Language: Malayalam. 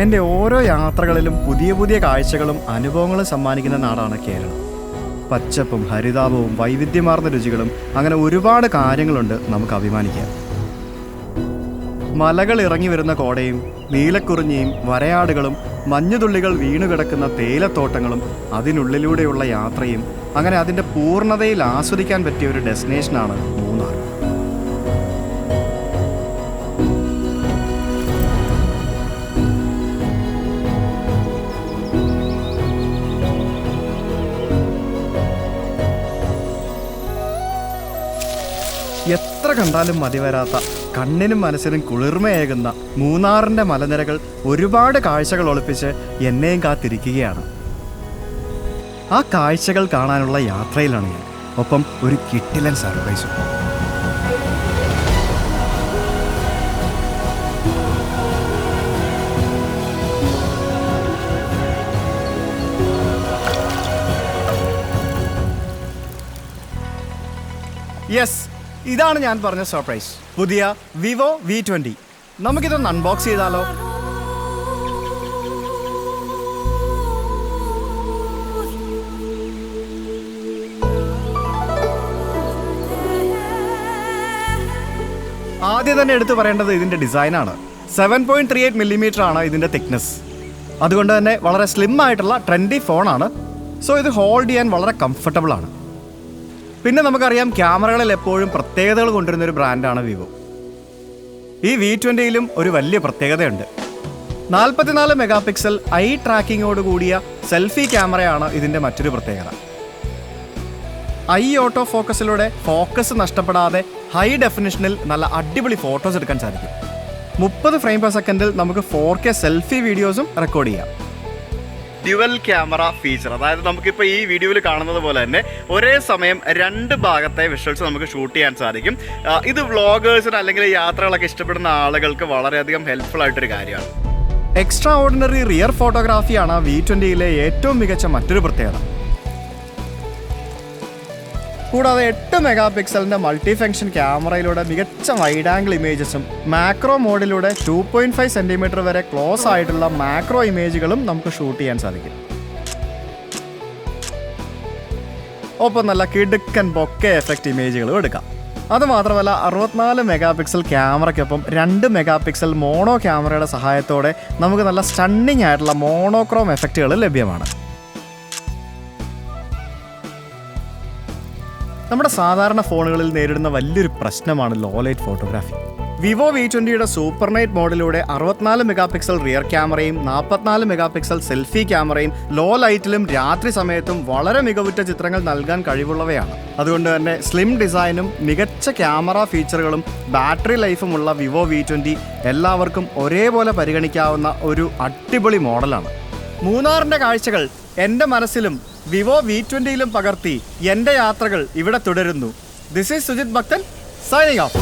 എൻ്റെ ഓരോ യാത്രകളിലും പുതിയ പുതിയ കാഴ്ചകളും അനുഭവങ്ങളും സമ്മാനിക്കുന്ന നാടാണ് കേരളം. പച്ചപ്പും ഹരിതാപവും വൈവിധ്യമാർന്ന രുചികളും അങ്ങനെ ഒരുപാട് കാര്യങ്ങളുണ്ട് നമുക്ക് അഭിമാനിക്കാൻ. മലകൾ ഇറങ്ങി വരുന്ന കോടയും നീലക്കുറിഞ്ഞിയും വരയാടുകളും മഞ്ഞുതുള്ളികൾ വീണുകിടക്കുന്ന തേയിലത്തോട്ടങ്ങളും അതിനുള്ളിലൂടെയുള്ള യാത്രയും അങ്ങനെ അതിൻ്റെ പൂർണ്ണതയിൽ ആസ്വദിക്കാൻ പറ്റിയ ഒരു ഡെസ്റ്റിനേഷനാണ് മൂന്നാർ. എത്ര കണ്ടാലും മതിവരാത്ത, കണ്ണിനും മനസ്സിനും കുളിർമയേകുന്ന മൂന്നാറിൻ്റെ മലനിരകൾ ഒരുപാട് കാഴ്ചകൾ ഒളിപ്പിച്ച് എന്നെയും കാത്തിരിക്കുകയാണ്. ആ കാഴ്ചകൾ കാണാനുള്ള യാത്രയിലാണ് ഞാൻ. ഒപ്പം ഒരു കിട്ടിലൻ സർപ്രൈസും. യെസ്, ഇതാണ് ഞാൻ പറഞ്ഞ സർപ്രൈസ്. പുതിയ വിവോ V20. നമുക്കിതൊന്ന് അൺബോക്സ് ചെയ്താലോ? ആദ്യം തന്നെ എടുത്തു പറയേണ്ടത് ഇതിൻ്റെ ഡിസൈനാണ്. 7.38 mm ആണ് ഇതിൻ്റെ തിക്നെസ്. അതുകൊണ്ട് തന്നെ വളരെ സ്ലിം ആയിട്ടുള്ള ട്രെൻഡി ഫോണാണ്. സോ ഇത് ഹോൾഡ് ചെയ്യാൻ വളരെ കംഫർട്ടബിൾ ആണ്. പിന്നെ നമുക്കറിയാം, ക്യാമറകളിൽ എപ്പോഴും പ്രത്യേകതകൾ കൊണ്ടുവരുന്നൊരു ബ്രാൻഡാണ് വിവോ. ഈ V20യിലും ഒരു വലിയ പ്രത്യേകതയുണ്ട്. 44 മെഗാ പിക്സൽ ഐ ട്രാക്കിങ്ങോട് കൂടിയ സെൽഫി ക്യാമറയാണ് ഇതിൻ്റെ മറ്റൊരു പ്രത്യേകത. ഐ ഓട്ടോ ഫോക്കസിലൂടെ ഫോക്കസ് നഷ്ടപ്പെടാതെ ഹൈ ഡെഫിനിഷനിൽ നല്ല അടിപൊളി ഫോട്ടോസ് എടുക്കാൻ സാധിക്കും. 30 ഫ്രെയിം പെർ സെക്കൻഡിൽ നമുക്ക് 4K സെൽഫി വീഡിയോസും റെക്കോർഡ് ചെയ്യാം. ഡ്യുവൽ ക്യാമറ ഫീച്ചർ, അതായത് നമുക്കിപ്പോൾ ഈ വീഡിയോയിൽ കാണുന്നത് പോലെ തന്നെ ഒരേ സമയം 2 ഭാഗത്തെ വിഷ്വൽസ് നമുക്ക് ഷൂട്ട് ചെയ്യാൻ സാധിക്കും. ഇത് വ്ളോഗേഴ്സിന് അല്ലെങ്കിൽ യാത്രകളൊക്കെ ഇഷ്ടപ്പെടുന്ന ആളുകൾക്ക് വളരെയധികം ഹെൽപ്ഫുൾ ആയിട്ടൊരു കാര്യമാണ്. എക്സ്ട്രാ ഓർഡിനറി റിയർ ഫോട്ടോഗ്രാഫിയാണ് V20യിലെ ഏറ്റവും മികച്ച മറ്റൊരു പ്രത്യേകത. കൂടാതെ 8 മെഗാ പിക്സലിൻ്റെ മൾട്ടി ഫംഗ്ഷൻ ക്യാമറയിലൂടെ മികച്ച വൈഡ് ആംഗിൾ ഇമേജസും മാക്രോ മോഡിലൂടെ 2.5 സെൻറ്റിമീറ്റർ വരെ ക്ലോസ് ആയിട്ടുള്ള മാക്രോ ഇമേജുകളും നമുക്ക് ഷൂട്ട് ചെയ്യാൻ സാധിക്കും. ഒപ്പം നല്ല കിടുക്കൻ ബൊക്കെ എഫക്റ്റ് ഇമേജുകളും എടുക്കാം. അതുമാത്രമല്ല, 64 മെഗാ പിക്സൽ ക്യാമറയ്ക്കൊപ്പം 2 മെഗാ പിക്സൽ മോണോ ക്യാമറയുടെ സഹായത്തോടെ നമുക്ക് നല്ല സ്റ്റണ്ണിങ് ആയിട്ടുള്ള മോണോക്രോം എഫക്റ്റുകൾ ലഭ്യമാണ്. നമ്മുടെ സാധാരണ ഫോണുകളിൽ നേരിടുന്ന വലിയൊരു പ്രശ്നമാണ് ലോ ലൈറ്റ് ഫോട്ടോഗ്രാഫി. വിവോ V20യുടെ സൂപ്പർ നൈറ്റ് മോഡിലൂടെ 64 മെഗാ പിക്സൽ റിയർ ക്യാമറയും 44 മെഗാ പിക്സൽ സെൽഫി ക്യാമറയും ലോ ലൈറ്റിലും രാത്രി സമയത്തും വളരെ മികവുറ്റ ചിത്രങ്ങൾ നൽകാൻ കഴിവുള്ളവയാണ്. അതുകൊണ്ട് തന്നെ സ്ലിം ഡിസൈനും മികച്ച ക്യാമറ ഫീച്ചറുകളും ബാറ്ററി ലൈഫുമുള്ള വിവോ V20 എല്ലാവർക്കും ഒരേപോലെ പരിഗണിക്കാവുന്ന ഒരു അടിപൊളി മോഡലാണ്. മൂന്നാറിൻ്റെ കാഴ്ചകൾ എൻ്റെ മനസ്സിലും വിവോ V20യിലും പകർത്തി എൻ്റെ യാത്രകൾ ഇവിടെ തുടരുന്നു. ദിസ് ഈസ് സുജിത് ഭക്തൻ, സൈനിങ് ഓഫ്.